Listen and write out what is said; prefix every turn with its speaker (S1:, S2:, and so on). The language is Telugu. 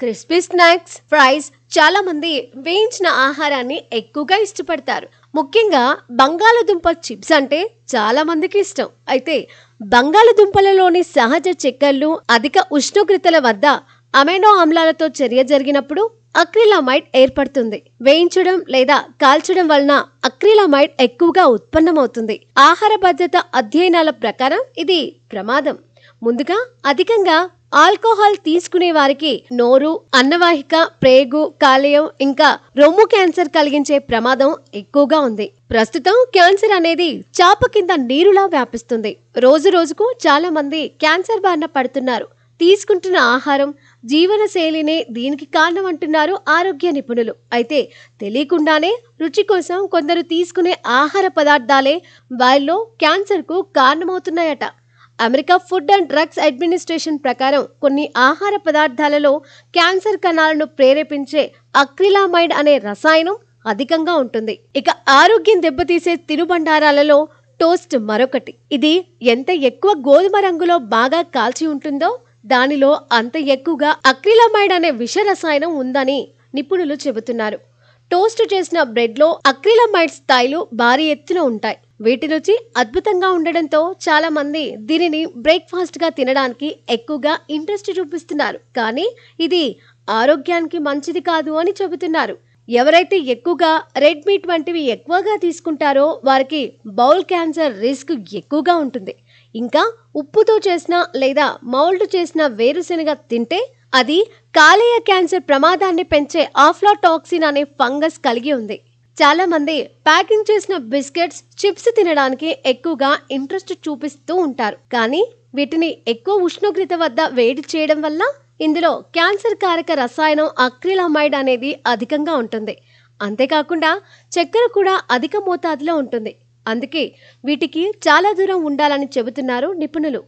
S1: క్రిస్పీ స్నాక్స్, ఫ్రైస్ చాలా మంది వేయించిన ఆహారాన్ని ఎక్కువగా ఇష్టపడతారు. ముఖ్యంగా బంగాళదుంప చిప్స్ అంటే చాలా మందికి ఇష్టం. అయితే బంగాళదుంపలలోని సహజ చక్కెరలు అధిక ఉష్ణోగ్రతల వద్ద అమైనో ఆమ్లాలతో చర్య జరిగినప్పుడు అక్రిలామైడ్ ఏర్పడుతుంది. వేయించడం లేదా కాల్చడం వలన అక్రిలామైడ్ ఎక్కువగా ఉత్పన్నమవుతుంది. ఆహార భద్రత అధ్యయనాల ప్రకారం ఇది ప్రమాదం. ముందుగా అధికంగా ఆల్కహాల్ తీసుకునే వారికి నోరు, అన్నవాహిక, ప్రేగు, కాలేయం ఇంకా రొమ్ము క్యాన్సర్ కలిగించే ప్రమాదం ఎక్కువగా ఉంది. ప్రస్తుతం క్యాన్సర్ అనేది చాప కింద నీరులా వ్యాపిస్తుంది. రోజు రోజుకు చాలా మంది క్యాన్సర్ బారిన పడుతున్నారు. తీసుకుంటున్న ఆహారం, జీవనశైలినే దీనికి కారణం అంటున్నారు ఆరోగ్య నిపుణులు. అయితే తెలియకుండానే రుచి కోసం కొందరు తీసుకునే ఆహార పదార్థాలే వారిలో క్యాన్సర్కు కారణమవుతున్నాయట. America food and drugs administration ప్రకారం కొన్ని ఆహార పదార్థాలలో క్యాన్సర్ కణాలను ప్రేరేపించే అక్రిలామైడ్ అనే రసాయనం అధికంగా ఉంటుంది. ఇక ఆరోగ్యం దెబ్బతీసే తినుబండారాలలో టోస్ట్ మరొకటి. ఇది ఎంత ఎక్కువ గోధుమ రంగులో బాగా కాల్చి ఉంటుందో దానిలో అంత ఎక్కువగా అక్రిలామైడ్ అనే విష రసాయనం ఉందని నిపుణులు చెబుతున్నారు. టోస్ట్ చేసిన బ్రెడ్లో అక్రిలామైడ్ స్థాయిలు భారీ ఎత్తున ఉంటాయి. వీటి రుచి అద్భుతంగా ఉండడంతో చాలా మంది దీనిని బ్రేక్ఫాస్ట్ గా తినడానికి ఎక్కువగా ఇంట్రెస్ట్ చూపిస్తున్నారు. కానీ ఇది ఆరోగ్యానికి మంచిది కాదు అని చెబుతున్నారు. ఎవరైతే ఎక్కువగా రెడ్ మీట్ వంటివి ఎక్కువగా తీసుకుంటారో వారికి బౌల్ క్యాన్సర్ రిస్క్ ఎక్కువగా ఉంటుంది. ఇంకా ఉప్పుతో చేసిన లేదా మౌల్డ్ చేసిన వేరుశెనగ తింటే అది కాలేయ క్యాన్సర్ ప్రమాదాన్ని పెంచే ఆఫ్లాటాక్సిన్ అనే ఫంగస్ కలిగి ఉంది. చాలా మంది ప్యాకింగ్ చేసిన బిస్కెట్స్, చిప్స్ తినడానికి ఎక్కువగా ఇంట్రెస్ట్ చూపిస్తూ ఉంటారు. కానీ వీటిని ఎక్కువ ఉష్ణోగ్రత వద్ద వేడి చేయడం వల్ల ఇందులో క్యాన్సర్ కారక రసాయనం అక్రిలామైడ్ అనేది అధికంగా ఉంటుంది. అంతేకాకుండా చక్కెర కూడా అధిక మోతాదులో ఉంటుంది. అందుకే వీటికి చాలా దూరం ఉండాలని చెబుతున్నారు నిపుణులు.